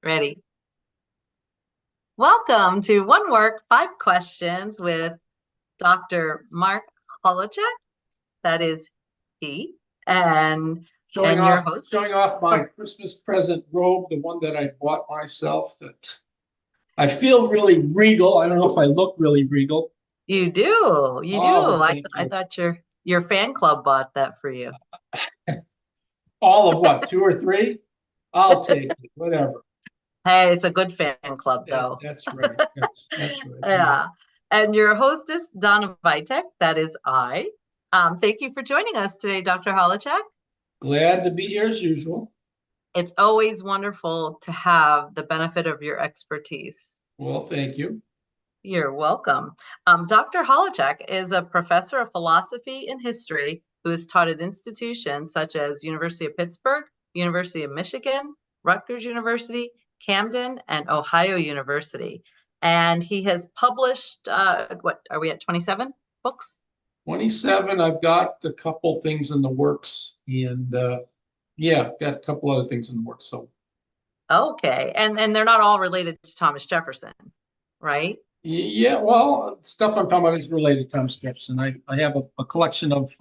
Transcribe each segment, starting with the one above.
Ready. Welcome to One Work, Five Questions with Dr. Mark Holochek. That is he, Showing and your off host. showing off my Christmas present robe, the one that I bought myself, that I feel really regal. I don't know if I look really regal. You do, you do. Oh, I thank I you. thought your fan club bought that for you. All of what, two or three? I'll take it, whatever. Hey, it's a good fan club though. That's right. That's right. Yeah. Yeah. And your hostess, Donna Vitek, that is I. Thank you for joining us today, Dr. Holochek. Glad to be here as usual. It's always wonderful to have the benefit of your expertise. Well, thank you. You're welcome. Dr. Holochek is a professor of philosophy and history who has taught at institutions such as University of Pittsburgh, University of Michigan, Rutgers University, Camden, and Ohio University. And he has published, what are we at, 27 books? 27. I've got a couple things in the works, and yeah, got a couple other things in the works. So Okay. And they're not all related to Thomas Jefferson, right? yeah, well, stuff I'm talking about is related to Thomas Jefferson. I have a collection of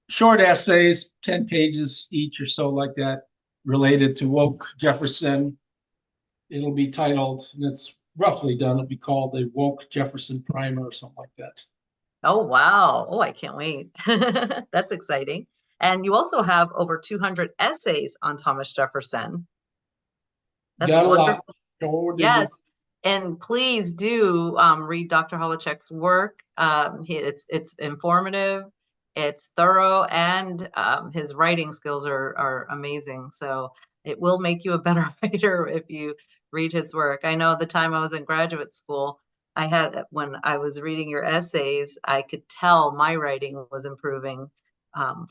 short essays, 10 pages each or so, like that, related to woke Jefferson. It'll be titled, and it's roughly done, it'll be called a woke Jefferson primer or something like that. Oh, wow. Oh, I can't wait. That's exciting. And you also have over 200 essays on Thomas Jefferson. That's Got a lot. wonderful. Sure they do. Yes. And please do read Dr. Holochek's work. It's informative, it's thorough, and his writing skills are amazing. So it will make you a better writer if you read his work. I know the time I was in graduate school, when I was reading your essays, I could tell my writing was improving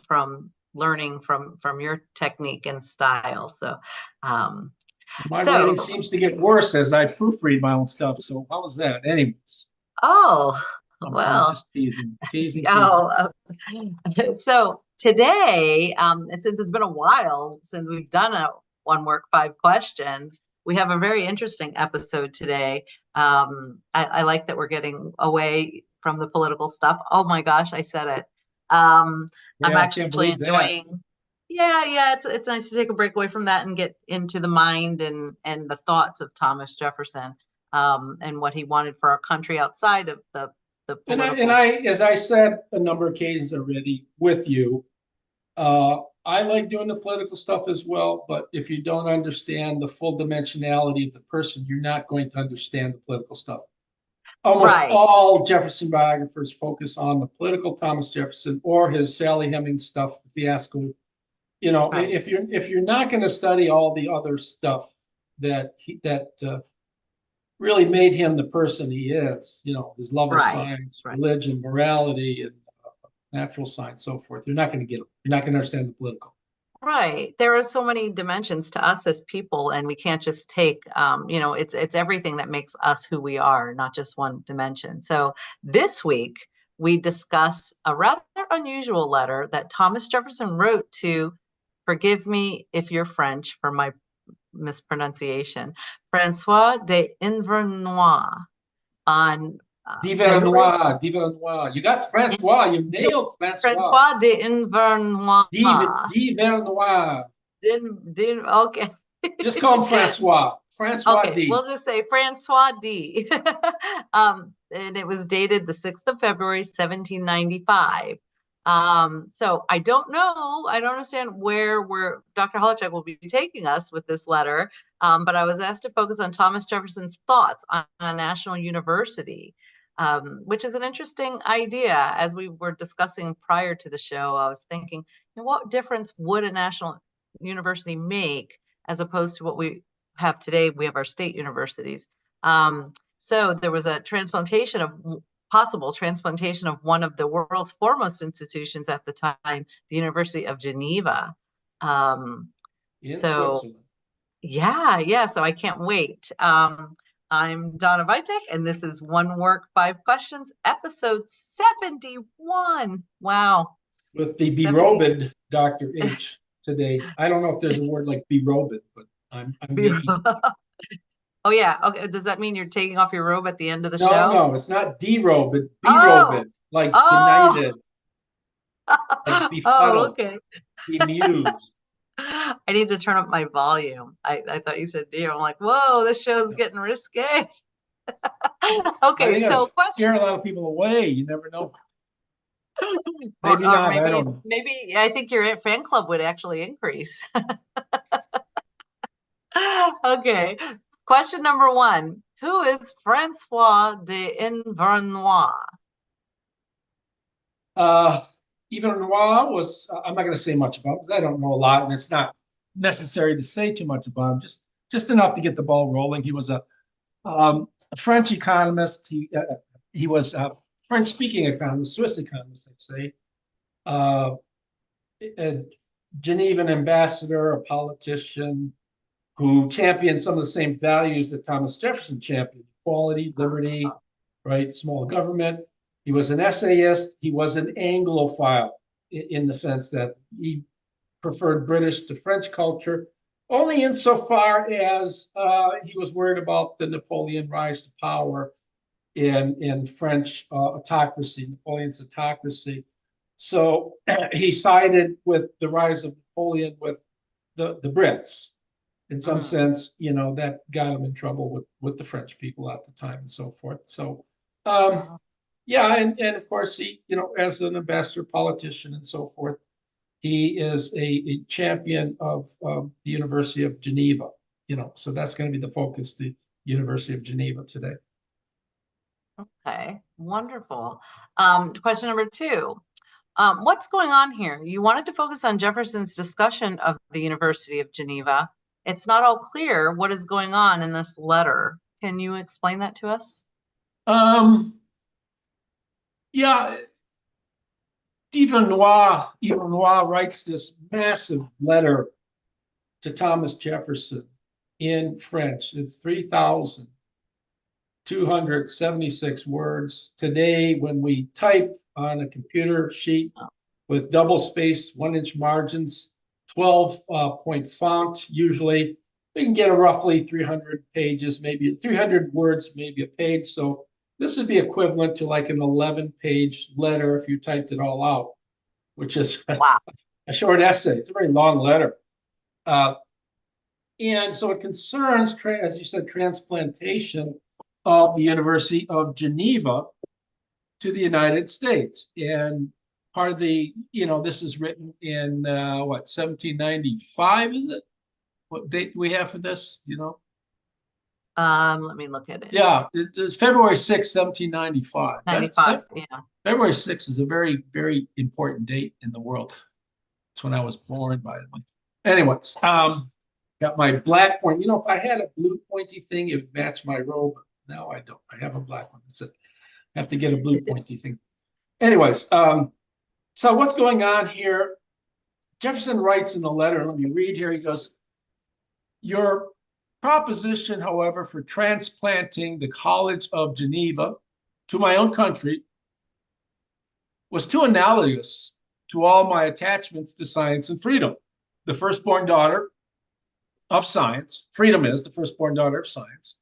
from learning from your technique and style. Um, My so writing seems to get worse as I proofread my own stuff. So how was that? Anyways, oh, I'm well, just teasing. oh, so today, since it's been a while since we've done a One Work, Five Questions, we have a very interesting episode today. I like that we're getting away from the political stuff. Oh my gosh, I said it. I'm Yeah, I can't actually believe that. enjoying. Yeah, it's nice to take a break away from that and get into the mind and the thoughts of Thomas Jefferson, and what he wanted for our country outside of the political. As I said a number of occasions already with you, I like doing the political stuff as well. But if you don't understand the full dimensionality of the person, you're not going to understand the political stuff. Almost Right, all Jefferson biographers focus on the political Thomas Jefferson or his Sally Hemings stuff, the fiasco. You know, right, if you're not going to study all the other stuff that really made him the person he is, you know, his love of right, science, right. religion, morality, and natural science, so forth. You're not going to get them. You're not going to understand the political. Right. There are so many dimensions to us as people, and we can't just take, it's everything that makes us who we are, not just one dimension. So this week we discuss a rather unusual letter that Thomas Jefferson wrote to, forgive me if you're French for my mispronunciation, Francois d'Ivernois on February D'Ivernois. You got Francois. You nailed Francois. Francois d'Ivernois. D'Ivernois. Okay. Just call him Francois. Francois Okay, D. we'll just say Francois D. And it was dated the 6th of February, 1795. So I don't understand where Dr. Holochek will be taking us with this letter. But I was asked to focus on Thomas Jefferson's thoughts on a national university, which is an interesting idea. As we were discussing prior to the show, I was thinking, what difference would a national university make as opposed to what we have today? We have our state universities. So there was a possible transplantation of one of the world's foremost institutions at the time, the University of Geneva. Um, In so Switzerland. yeah. So I can't wait. I'm Donna Vitek, and this is One Work, Five Questions, episode 71. Wow, With the 70. berobed Dr. H today. I don't know if there's a word like berobed, but I'm making. Oh yeah. Okay. Does that mean you're taking off your robe at the end of the No, show? no, it's not derobe, but Oh, berobe, like oh, benighted, like oh, befuddled, okay. bemused. I need to turn up my volume. I thought you said deer. I'm like, whoa, this show's getting risque. I Okay, think so that's question, scaring a lot of people away. You never know. Maybe or not. I don't know. maybe I think your fan club would actually increase. Okay, question number one. Who is Francois D'Ivernois? Uh, D'Ivernois was, I'm not going to say much about because I don't know a lot, and it's not necessary to say too much about him, just enough to get the ball rolling. He was a French economist. He was a French-speaking economist, Swiss economist, I'd say. Uh, a Genevan ambassador, a politician who championed some of the same values that Thomas Jefferson championed: equality, liberty, right, small government. He was an essayist. He was an Anglophile in the sense that he preferred British to French culture, only insofar as he was worried about the Napoleon rise to power in French autocracy, Napoleon's autocracy. So he sided with the rise of Napoleon with the Brits. In some sense, that got him in trouble with the French people at the time and so forth. So, yeah, and of course, he, as an ambassador, politician, and so forth, he is a champion of the University of Geneva. So that's going to be the focus, the University of Geneva today. Okay, wonderful. Question number two. What's going on here? You wanted to focus on Jefferson's discussion of the University of Geneva. It's not all clear what is going on in this letter. Can you explain that to us? Yeah, D'Ivernois writes this massive letter to Thomas Jefferson in French. It's 3,276 words. Today, when we type on a computer sheet with double space, 1-inch margins, 12-point font, usually we can get a roughly 300 pages, maybe 300 words, maybe a page. So this would be equivalent to like an 11-page letter if you typed it all out, which is Wow. a short essay. It's a very long letter. And so it concerns, as you said, transplantation of the University of Geneva to the United States. And part of this is written in 1795, is it? What date do we have for this? Let me look at it. Yeah, it's February 6, 1795. 95, yeah. February 6 is a very, very important date in the world. It's when I was born, by the way. Anyways, got my black point. If I had a blue pointy thing, it would match my robe. No, I don't. I have a black one. That's it. I have to get a blue pointy thing. Anyways, so what's going on here? Jefferson writes in the letter, let me read here. He goes, "Your proposition, however, for transplanting the College of Geneva to my own country was too analogous to all my attachments to science and freedom. The firstborn daughter of science, freedom is the firstborn daughter of science,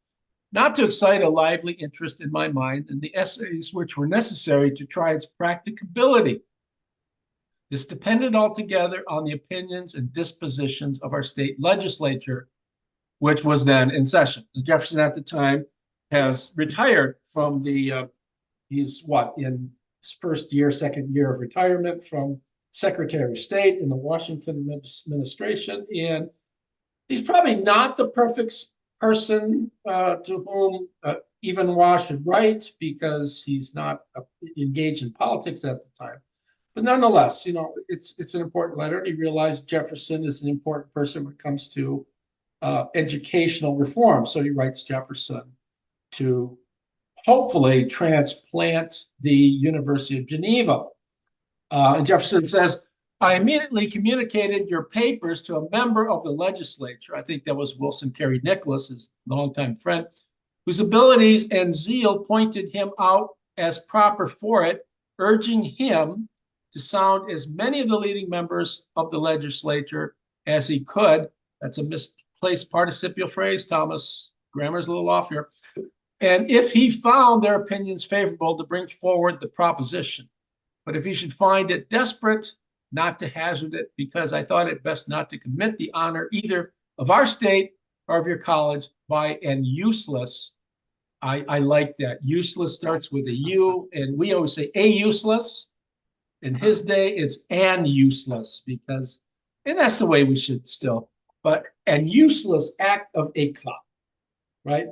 not to excite a lively interest in my mind in the essays which were necessary to try its practicability. This depended altogether on the opinions and dispositions of our state legislature, which was then in session." Jefferson at the time has retired from he's in his second year of retirement from Secretary of State in the Washington administration. And he's probably not the perfect person to whom D'Ivernois should write, because he's not engaged in politics at the time. But nonetheless, it's an important letter. And he realized Jefferson is an important person when it comes to educational reform. So he writes Jefferson to hopefully transplant the University of Geneva. And Jefferson says, "I immediately communicated your papers to a member of the legislature." I think that was Wilson Carey Nicholas, his longtime friend, whose abilities and zeal pointed him out as proper for it, urging him to sound as many of the leading members of the legislature as he could. That's a misplaced place participial phrase. Thomas grammar's a little off here. And if he found their opinions favorable, to bring forward the proposition. But if he should find it desperate, not to hazard it, because I thought it best not to commit the honor either of our state or of your college by an useless. I like that. Useless starts with a U, and we always say a useless. In his day, it's an useless, because, and that's the way we should still, but an useless act of éclat, right?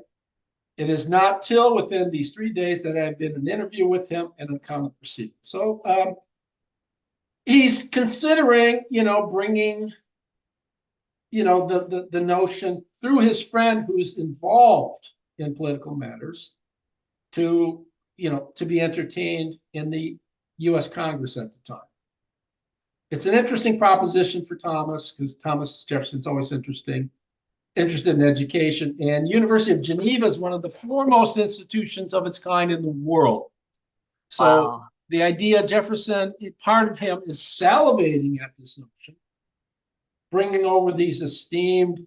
It is not till within these 3 days that I've been in an interview with him and a common proceeding. So he's considering, bringing, the notion through his friend who's involved in political matters to be entertained in the U.S. Congress at the time. It's an interesting proposition for Thomas, because Thomas Jefferson's always interested in education, and University of Geneva is one of the foremost institutions of its kind in the world. So wow. The idea, Jefferson, part of him is salivating at this notion, bringing over these esteemed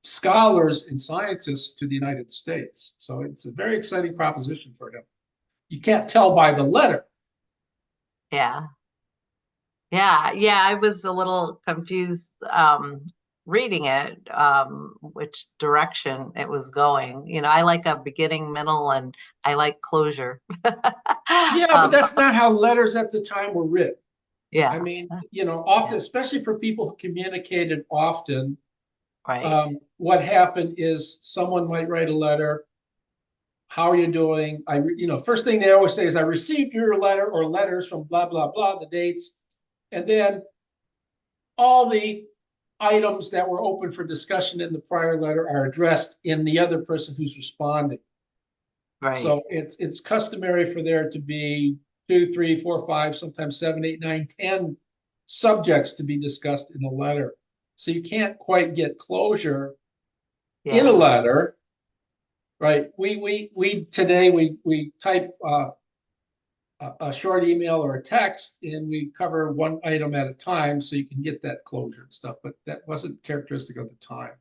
scholars and scientists to the United States. So it's a very exciting proposition for him. You can't tell by the letter. Yeah. I was a little confused reading it, which direction it was going. I like a beginning, middle, and I like closure. Yeah, but that's not how letters at the time were written. Yeah. I mean, often, especially for people who communicated often, right. What happened is someone might write a letter. How are you doing? First thing they always say is, I received your letter or letters from blah, blah, blah, the dates. And then all the items that were open for discussion in the prior letter are addressed in the other person who's responding. Right. So it's customary for there to be 2, 3, 4, 5, sometimes 7, 8, 9, 10 subjects to be discussed in a letter. So you can't quite get closure in a letter, right? We today type a short email or a text, and we cover one item at a time, so you can get that closure and stuff. But that wasn't characteristic of the time.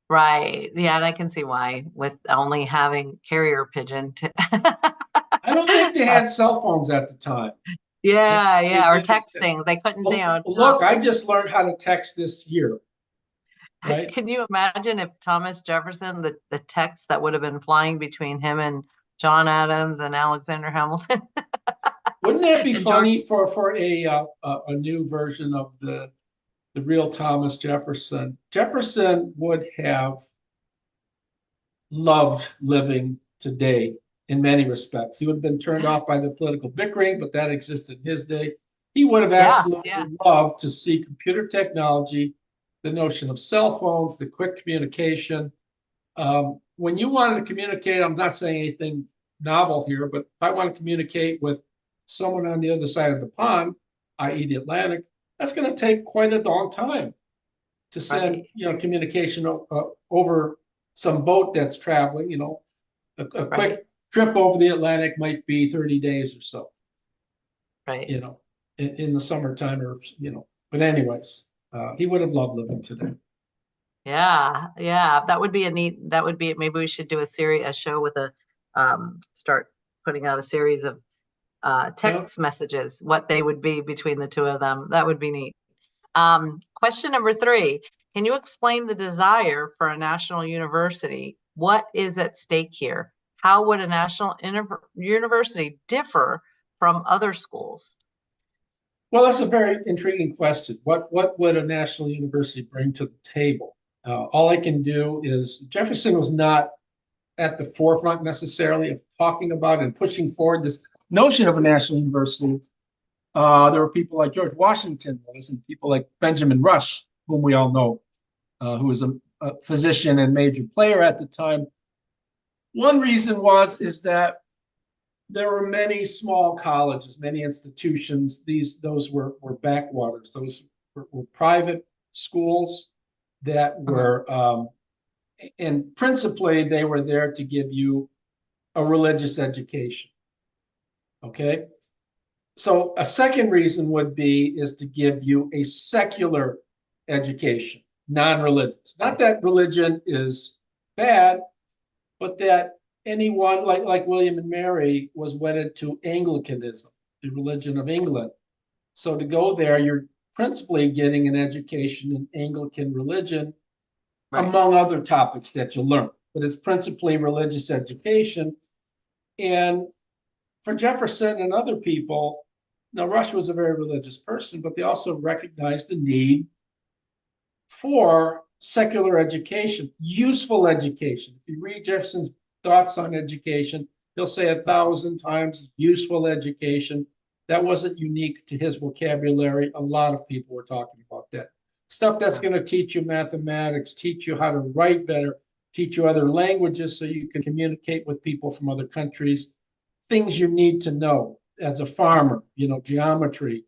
Right. Yeah, and I can see why, with only having carrier pigeon. I don't think they had cell phones at the time. Yeah, or texting. They couldn't. Look, I just learned how to text this year. Right? Can you imagine if Thomas Jefferson, the text that would have been flying between him and John Adams and Alexander Hamilton? Wouldn't that be funny for a new version of the real Thomas Jefferson? Jefferson would have loved living today in many respects. He would have been turned off by the political bickering, but that existed in his day. He would have absolutely loved to see computer technology, the notion of cell phones, the quick communication. When you wanted to communicate, I'm not saying anything novel here, but if I want to communicate with someone on the other side of the pond, i.e. the Atlantic, that's going to take quite a long time to send, communication over some boat that's traveling. A quick trip over the Atlantic might be 30 days or so. Right. In the summertime, or But anyways, he would have loved living today. Yeah, that would be maybe we should do a show with start putting out a series of text messages, what they would be between the two of them. That would be neat. Question number 3, can you explain the desire for a national university? What is at stake here? How would a national university differ from other schools? Well, that's a very intriguing question. What would a national university bring to the table? All I can do is, Jefferson was not at the forefront necessarily of talking about and pushing forward this notion of a national university. There were people like George Washington and people like Benjamin Rush, whom we all know, who was a physician and major player at the time. One reason is that there were many small colleges, many institutions. Those were backwaters. Those were private schools that were, and principally they were there to give you a religious education. Okay. So a second reason is to give you a secular education. non-religious. Not that religion is bad, but that anyone like William and Mary was wedded to Anglicanism, the religion of England. So to go there, you're principally getting an education in Anglican religion, among other topics that you learn. But it's principally religious education. And for Jefferson and other people, now Rush was a very religious person, but they also recognized the need for secular education, useful education. If you read Jefferson's thoughts on education, he'll say 1,000 times useful education. That wasn't unique to his vocabulary. A lot of people were talking about that. Stuff that's going to teach you mathematics, teach you how to write better, teach you other languages so you can communicate with people from other countries. Things you need to know as a farmer, geometry,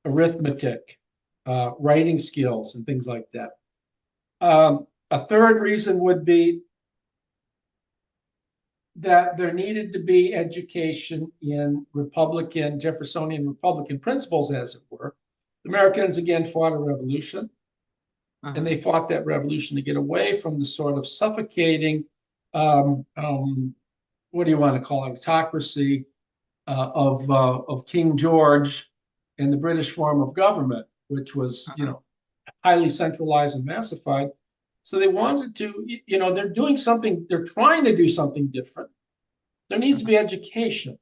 arithmetic, writing skills, and things like that. A third reason would be that there needed to be education in Jeffersonian Republican principles, as it were. The Americans, again, fought a revolution, and they fought that revolution to get away from the sort of suffocating, what do you want to call it, autocracy of King George and the British form of government, which was, highly centralized and massified. So they wanted to, they're doing something, they're trying to do something different. There needs to be education.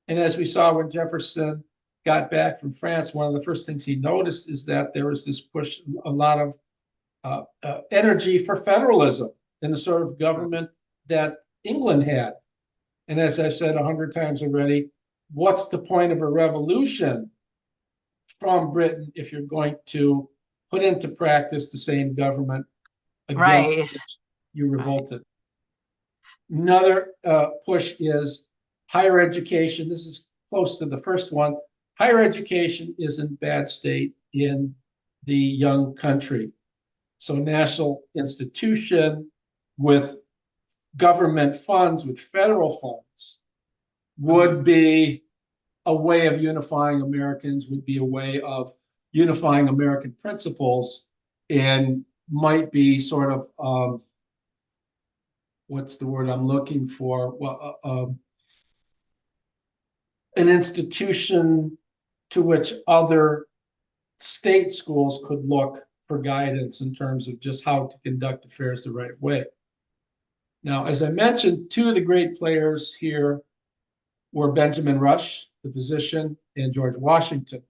And as we saw when Jefferson got back from France, one of the first things he noticed is that there was this push, a lot of energy for federalism in the sort of government that England had. And as I said 100 times already, what's the point of a revolution from Britain if you're going to put into practice the same government against which you revolted? Another push is higher education. This is close to the first one. Higher education is in bad state in the young country. So national institution with government funds, with federal funds, would be a way of unifying Americans, would be a way of unifying American principles, and might be sort of, what's the word I'm looking for? Well, an institution to which other state schools could look for guidance in terms of just how to conduct affairs the right way. Now, as I mentioned, two of the great players here were Benjamin Rush, the physician, and George Washington.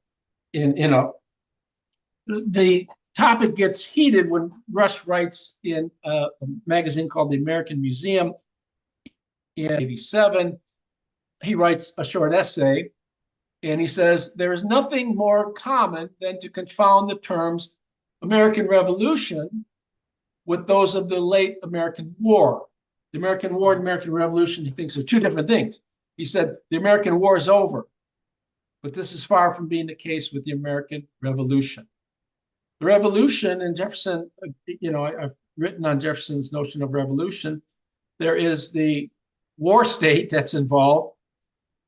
The topic gets heated when Rush writes in a magazine called the American Museum in 1987. He writes a short essay, and he says, there is nothing more common than to confound the terms American Revolution with those of the late American War. The American War and American Revolution, he thinks, are two different things. He said, the American War is over, but this is far from being the case with the American Revolution. The revolution, and Jefferson, I've written on Jefferson's notion of revolution. There is the war state that's involved,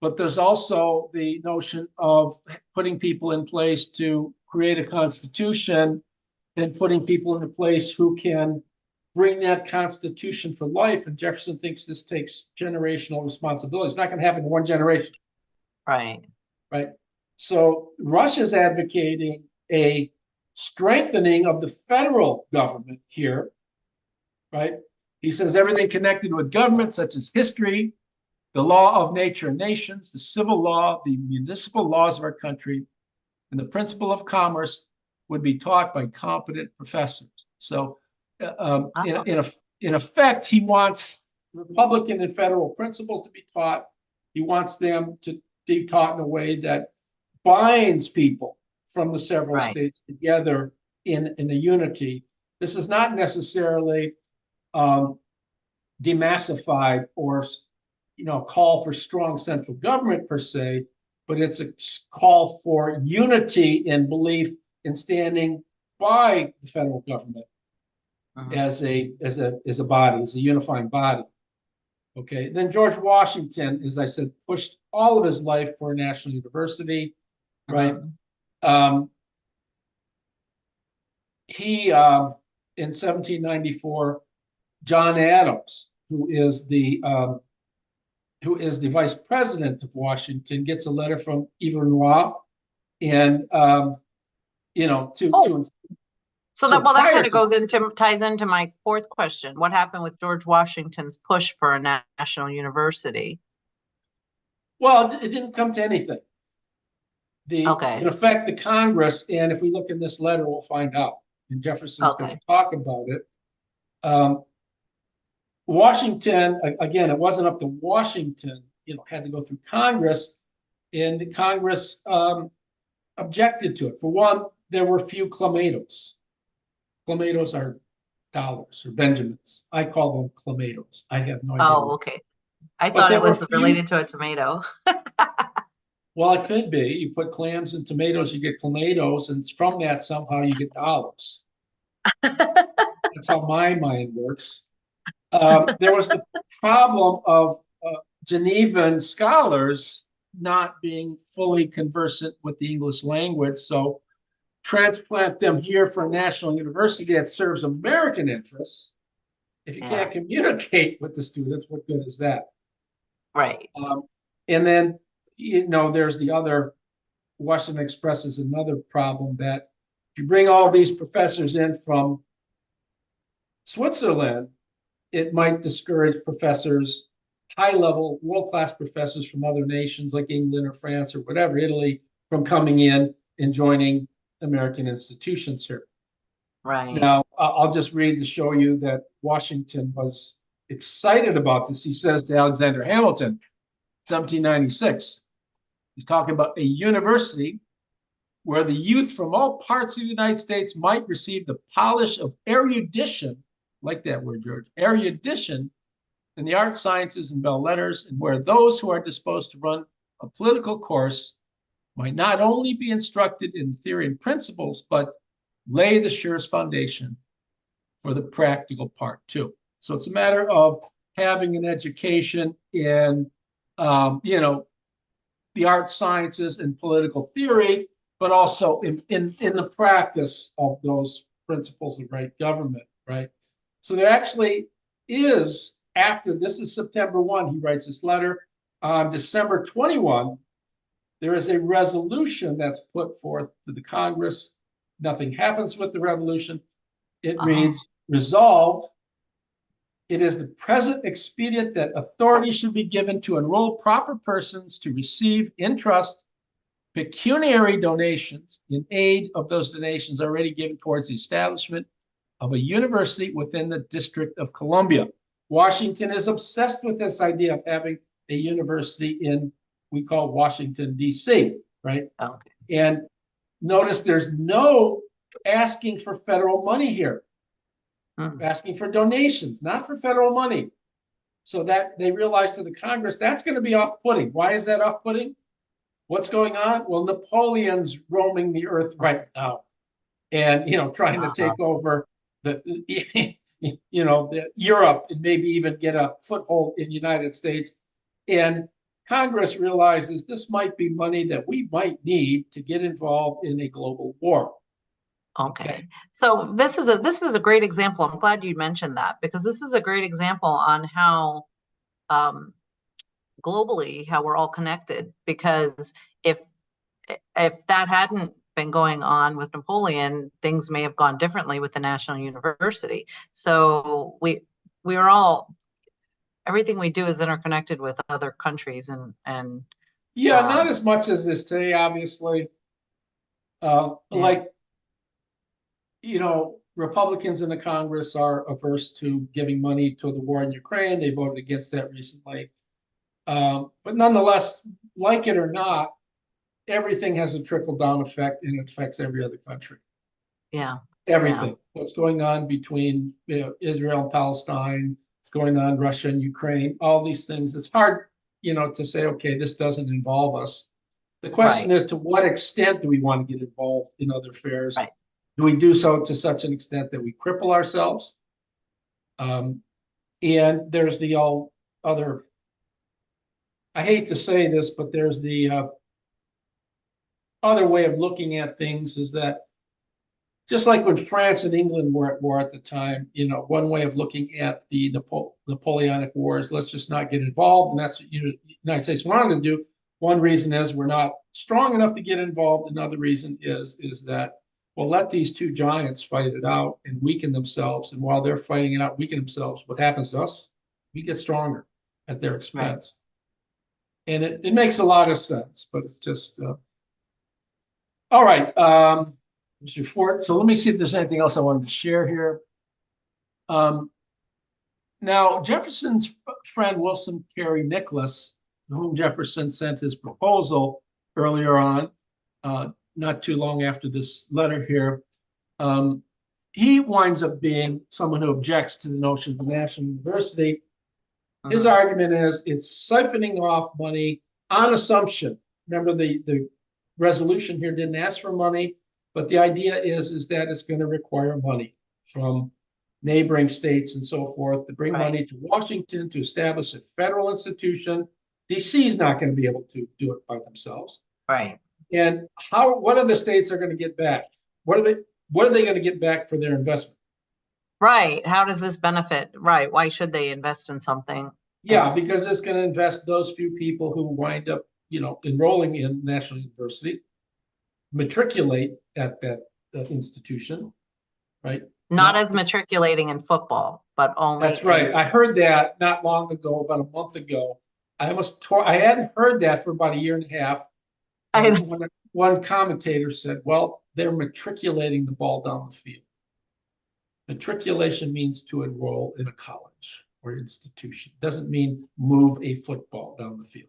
but there's also the notion of putting people in place to create a constitution and putting people into place who can bring that constitution for life. And Jefferson thinks this takes generational responsibility. It's not going to happen in one generation. Right. So Rush is advocating a strengthening of the federal government here, right? He says everything connected with government, such as history, the law of nature and nations, the civil law, the municipal laws of our country, and the principle of commerce would be taught by competent professors. So in effect, he wants Republican and federal principles to be taught. He wants them to be taught in a way that binds people from the several states together in a unity. This is not necessarily demassified or call for strong central government per se, but it's a call for unity and belief in standing by the federal government as a body, as a unifying body. Okay. Then George Washington, as I said, pushed all of his life for a national university, right? he in 1794, John Adams, who is the vice president of Washington, gets a letter from D'Ivernois, and Oh, so so that prior kind of to, ties into my fourth question. What happened with George Washington's push for a national university? well, it didn't come to anything. In Okay. effect, the Congress, and if we look in this letter, we'll find out. And Jefferson's going to Okay. talk about it. Washington, again, it wasn't up to Washington, had to go through Congress, and the Congress objected to it. For one, there were few clamatos. Clamatos are dollars or Benjamins. I call them clamatos. I have no idea. Oh, okay. I But thought there it were was few. related to a tomato. Well, it could be. You put clams and tomatoes, you get clamatos, and from that somehow you get dollars. That's how my mind works. There was the problem of Genevan scholars not being fully conversant with the English language. So transplant them here for a national university that serves American interests. If you Yeah, can't communicate with the students, what good is that? right. And then, there's the other, Washington expresses another problem that if you bring all these professors in from Switzerland, it might discourage professors, high-level, world-class professors from other nations like England or France or whatever, Italy, from coming in and joining American institutions here. Right. Now, I'll just read to show you that Washington was excited about this. He says to Alexander Hamilton, 1796, he's talking about a university where the youth from all parts of the United States might receive the polish of erudition, like that word, George, erudition in the arts, sciences, and belles letters, and where those who are disposed to run a political course might not only be instructed in theory and principles, but lay the surest foundation for the practical part too. So it's a matter of having an education in, the arts, sciences, and political theory, but also in the practice of those principles of right government, right? So there actually is, after this is September 1, he writes this letter. On December 21, there is a resolution that's put forth to the Congress. Nothing happens with the revolution. It reads, resolved, it is the present expedient that authority should be given to enroll proper persons to receive in trust pecuniary donations in aid of those donations already given towards the establishment of a university within the District of Columbia. Washington is obsessed with this idea of having a university in, we call Washington, D.C., right? Okay. And notice there's no asking for federal money here, asking for donations, not for federal money. So that they realized to the Congress, that's going to be off-putting. Why is that off-putting? What's going on? Well, Napoleon's roaming the earth right now and, trying to take over the Europe and maybe even get a foothold in the United States. And Congress realizes this might be money that we might need to get involved in a global war. Okay. So this is a great example. I'm glad you mentioned that because this is a great example on how globally how we're all connected. Because if that hadn't been going on with Napoleon, things may have gone differently with the National University. So we are all, everything we do is interconnected with other countries and yeah, not as much as this today, obviously. Like, Republicans in the Congress are averse to giving money to the war in Ukraine. They voted against that recently. But nonetheless, like it or not, everything has a trickle-down effect and it affects every other country. Yeah. Everything. Yeah. What's going on between Israel and Palestine, what's going on Russia and Ukraine, all these things. It's hard, to say, okay, this doesn't involve us. The question is, to what extent do we want to get involved in other affairs? Right. Do we do so to such an extent that we cripple ourselves? And there's the all other, I hate to say this, but there's the other way of looking at things is that just like when France and England were at war at the time, one way of looking at the Napoleonic Wars, let's just not get involved. And that's what the United States wanted to do. One reason is we're not strong enough to get involved. Another reason is that, well, let these two giants fight it out and weaken themselves. And while they're fighting it out, weaken themselves, what happens to us? We get stronger at their expense. Right. And it makes a lot of sense, but it's just, all right. Mr. Fort. So let me see if there's anything else I wanted to share here. Now, Jefferson's friend Wilson Carey Nicholas, to whom Jefferson sent his proposal earlier on, not too long after this letter here, he winds up being someone who objects to the notion of the National University. His argument is it's siphoning off money on assumption. Remember, the resolution here didn't ask for money, but the idea is that it's going to require money from neighboring states and so forth to bring money to Washington to establish a federal institution. DC is not going to be able to do it by themselves. Right. And what other states are going to get back? What are they going to get back for their investment? Right. How does this benefit? Right. Why should they invest in something? Yeah, because it's going to invest those few people who wind up, enrolling in National University, matriculate at that institution, right? Not as matriculating in football, but only. That's right. I heard that not long ago, about a month ago. I hadn't heard that for about a year and a half. One commentator said, well, they're matriculating the ball down the field. Matriculation means to enroll in a college or institution. It doesn't mean move a football down the field.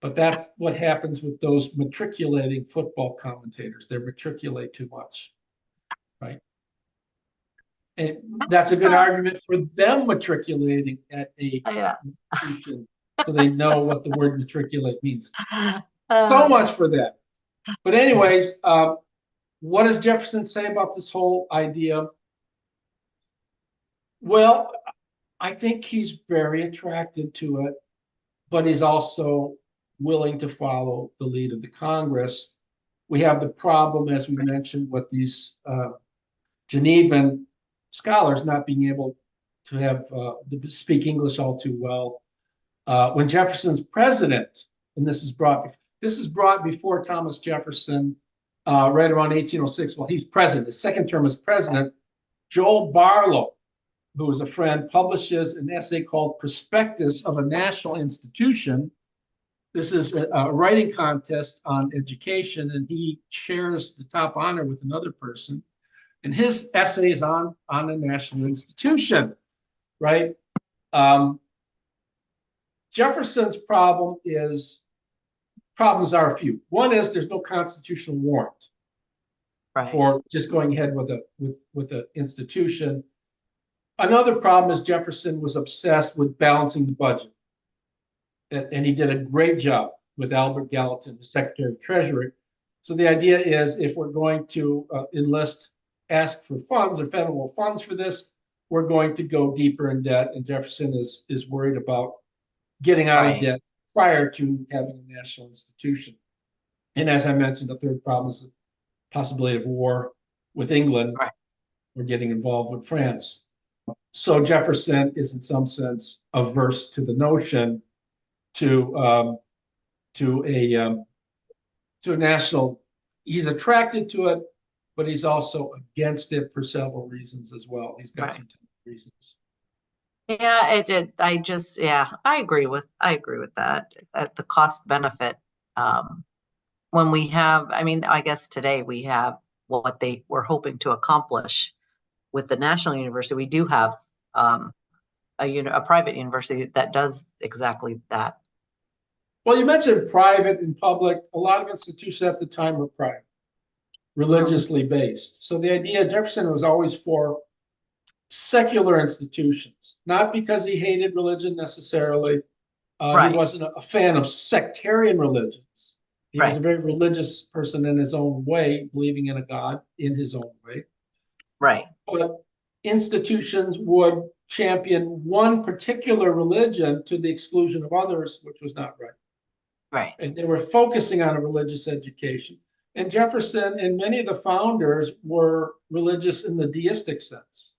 But that's what happens with those matriculating football commentators. They matriculate too much, right? And that's a good argument for them matriculating at a institution, so they know what the word matriculate means. So much for that. But anyways, what does Jefferson say about this whole idea? Well, I think he's very attracted to it, but he's also willing to follow the lead of the Congress. We have the problem, as we mentioned, with these Genevan scholars not being able to have to speak English all too well. When Jefferson's president, and this is brought before Thomas Jefferson, right around 1806. Well, he's president. His second term as president. Joel Barlow, who was a friend, publishes an essay called "Prospectus of a National Institution." This is a writing contest on education, and he shares the top honor with another person. And his essay is on a national institution, right? Jefferson's problems are a few. One is there's no constitutional warrant for just going ahead with an institution. Another problem is Jefferson was obsessed with balancing the budget. And he did a great job with Albert Gallatin, the Secretary of Treasury. So the idea is, if we're going to ask for funds or federal funds for this, we're going to go deeper in debt. And Jefferson is worried about getting out of debt prior to having a national institution. And as I mentioned, the third problem is the possibility of war with England or getting involved with France. So Jefferson is in some sense averse to the notion to a national. He's attracted to it, but he's also against it for several reasons as well. He's got some reasons. Yeah, I agree with that. At the cost benefit, when we have, I guess today we have what they were hoping to accomplish with the National University. We do have a private university that does exactly that. Well, you mentioned private and public. A lot of institutions at the time were private, religiously based. So the idea, Jefferson was always for secular institutions, not because he hated religion necessarily. He wasn't a fan of sectarian religions. He was a very religious person in his own way, believing in a God in his own way. Right. But institutions would champion one particular religion to the exclusion of others, which was not right. Right. And they were focusing on a religious education. And Jefferson and many of the founders were religious in the deistic sense,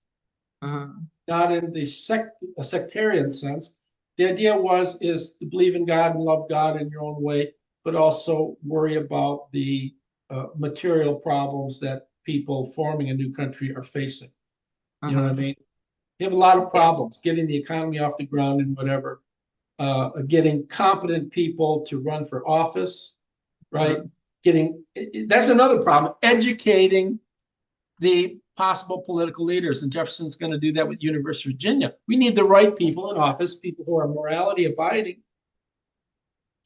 not in the sectarian sense. The idea is to believe in God and love God in your own way, but also worry about the material problems that people forming a new country are facing. You know what I mean? You have a lot of problems getting the economy off the ground and whatever, getting competent people to run for office, right? That's another problem, educating the possible political leaders. And Jefferson's going to do that with University of Virginia. We need the right people in office, people who are morality abiding.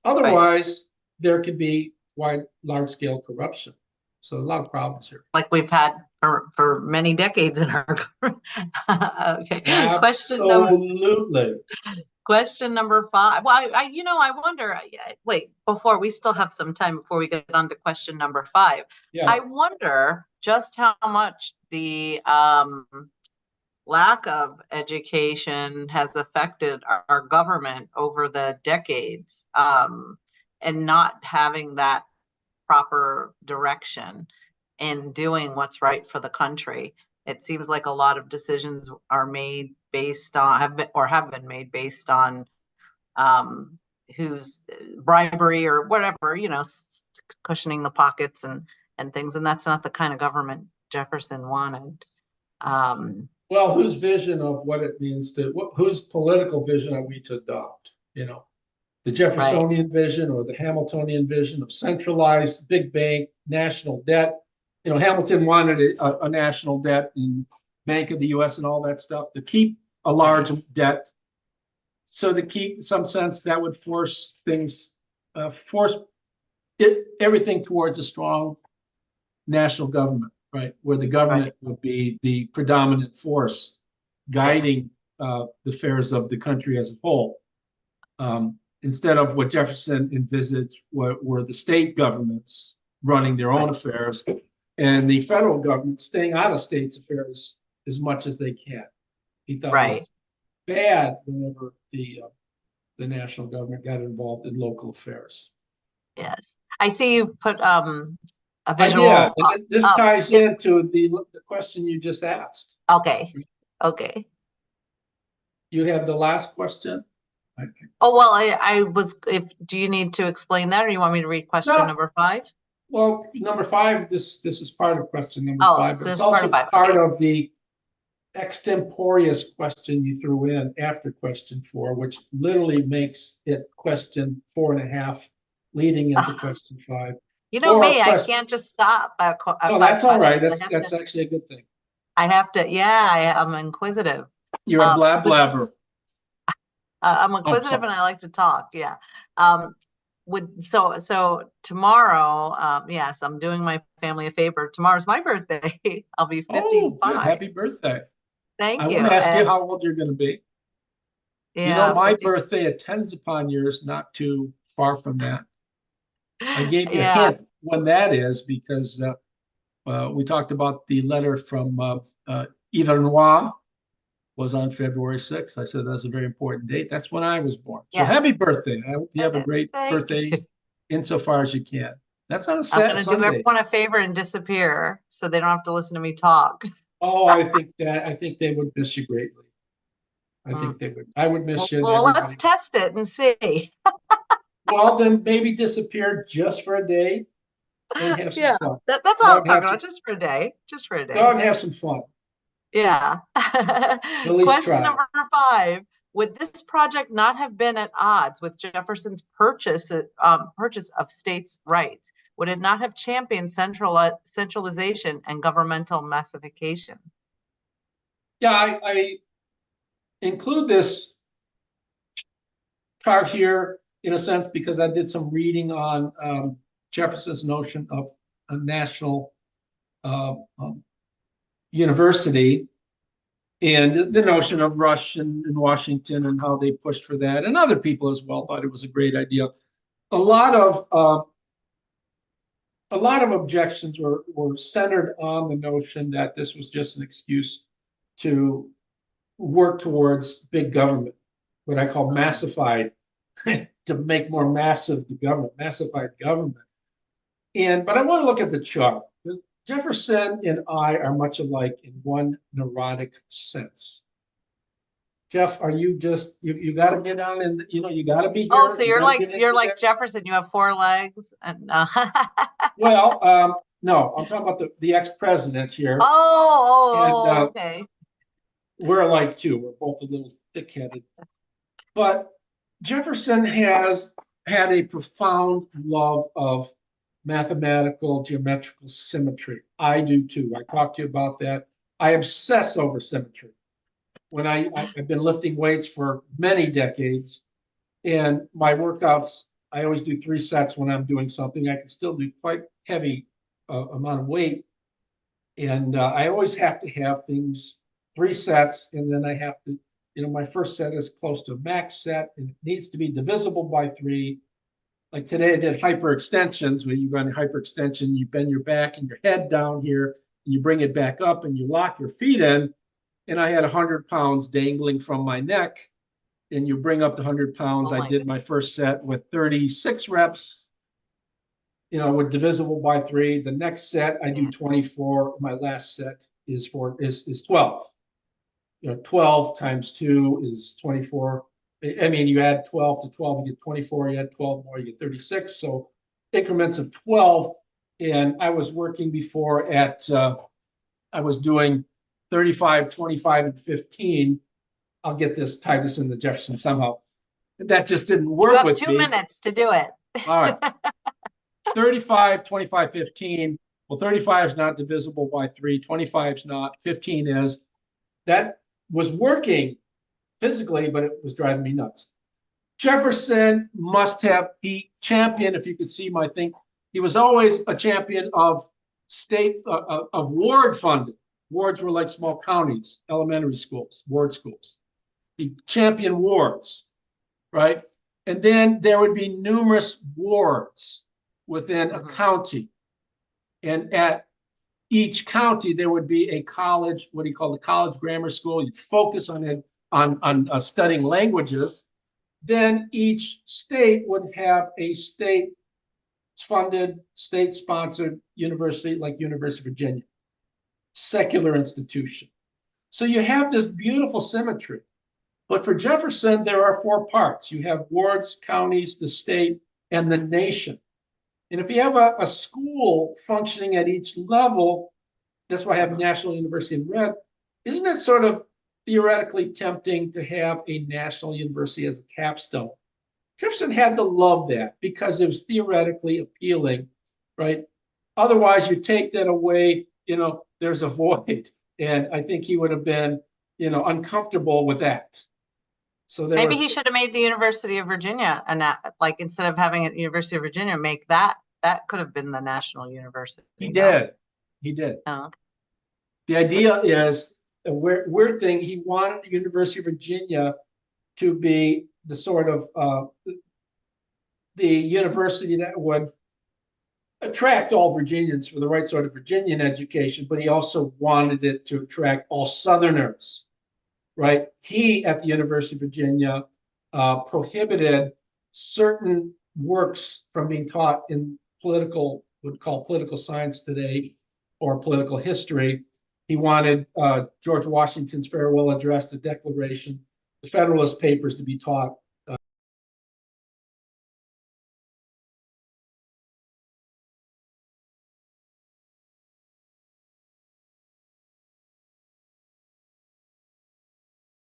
Otherwise, there could be large scale corruption. So a lot of problems here. Like we've had for many decades in our government. Okay. Absolutely. Question number 5. Well, I wonder, wait, before we still have some time before we get on to question number 5. Yeah. I wonder just how much the lack of education has affected our government over the decades, and not having that proper direction in doing what's right for the country. It seems like a lot of decisions are made based on have been made based on who's bribery or whatever, cushioning the pockets and things, and that's not the kind of government Jefferson wanted. Well, whose vision of what it means whose political vision are we to adopt? The Jeffersonian vision or the Hamiltonian vision of centralized big bank, national debt. Hamilton wanted a national debt and Bank of the U.S. and all that stuff to keep a large debt. So to keep, in some sense, that would force everything towards a strong national government, right? Where the government would be the predominant force guiding the affairs of the country as a whole. Instead of what Jefferson envisaged were the state governments running their own affairs and the federal government staying out of states' affairs as much as they can. He thought it was bad whenever the national government got involved in local affairs. Yes. I see you put a visual. This ties into the question you just asked. Okay. You have the last question? Okay. Oh, well, I was, do you need to explain that or you want me to read question number 5? Well, number 5, this is part of question number 5, but it's also part of the extemporaneous question you threw in after question 4, which literally makes it question 4.5 leading into question 5. I can't just stop. No, that's all right. That's actually a good thing. I have to, I'm inquisitive. You're a blabber. I'm inquisitive and I like to talk. Yeah. So tomorrow, yes, I'm doing my family a favor. Tomorrow's my birthday. I'll be 55. Oh, good. Happy birthday. Thank you. I want to ask you how old you're going to be. Yeah, my birthday attends upon yours, not too far from that. I gave you a hint when that is because we talked about the letter from D'Ivernois was on February 6th. I said that's a very important date. That's when I was born. So happy birthday. I hope you have a great birthday insofar as you can. That's on a Sunday. I'm going to do everyone a favor and disappear so they don't have to listen to me talk. Oh, I think they would miss you greatly. I think they would. I would miss you. Well, let's test it and see. Well, then maybe disappear just for a day and have some fun. That's all I was talking about. Just for a day. Go out and have some fun. Yeah. Question number 5. Would this project not have been at odds with Jefferson's purchase of states' rights? Would it not have championed centralization and governmental massification? Yeah, I include this part here in a sense because I did some reading on Jefferson's notion of a national university and the notion of Rush and Washington and how they pushed for that, and other people as well thought it was a great idea. A lot of objections were centered on the notion that this was just an excuse to work towards big government, what I call massified, to make more massive the government, massified government. But I want to look at the chart. Jefferson and I are much alike in one neurotic sense. Jeff, are you just you got to get on and you got to be here. Oh, so you're like Jefferson. You have 4 legs, and well, no, I'm talking about the ex-president here. Okay. We're alike too. We're both a little thick-headed, but Jefferson has had a profound love of mathematical geometrical symmetry. I do too. I talked to you about that. I obsess over symmetry. When I've been lifting weights for many decades, and my workouts, I always do 3 sets when I'm doing something. I can still do quite heavy amount of weight, and I always have to have things 3 sets, and then I have to, my first set is close to a max set, and it needs to be divisible by 3. Like today, I did hyperextensions. When you run hyperextension, you bend your back and your head down here, and you bring it back up, and you lock your feet in. And I had 100 pounds dangling from my neck, and you bring up the 100 pounds. I did my first set with 36 reps, with divisible by 3. The next set, I do 24. My last set is 12. 12 times 2 is 24. I mean, you add 12 to 12, you get 24. You add 12 more, you get 36. So increments of 12. And I was working before I was doing 35, 25, and 15. I'll tie this into Jefferson somehow. That just didn't work with me. You have 2 minutes to do it. All right. 35, 25, 15. Well, 35 is not divisible by 3. 25 is not. 15 is. That was working physically, but it was driving me nuts. Jefferson must have the champion, if you could see my thing. He was always a champion of state, of ward funding. Wards were like small counties, elementary schools, ward schools. The champion wards, right? And then there would be numerous wards within a county. And at each county, there would be a college, what do you call the college grammar school? You'd focus on it, on studying languages. Then each state would have a state-funded, state-sponsored university like University of Virginia, secular institution. So you have this beautiful symmetry. But for Jefferson, there are 4 parts. You have wards, counties, the state, and the nation. And if you have a school functioning at each level, that's why I have National University in red, isn't it sort of theoretically tempting to have a national university as a capstone? Jefferson had to love that because it was theoretically appealing, right? Otherwise, you take that away, there's a void. And I think he would have been, uncomfortable with that. So maybe he should have made the University of Virginia, and like instead of having it University of Virginia, make that could have been the national university. He did. Oh. The idea is a weird thing. He wanted the University of Virginia to be the sort of the university that would attract all Virginians for the right sort of Virginian education, but he also wanted it to attract all Southerners, right? He, at the University of Virginia, prohibited certain works from being taught in would call political science today, or political history. He wanted George Washington's farewell address, the Declaration, the Federalist Papers to be taught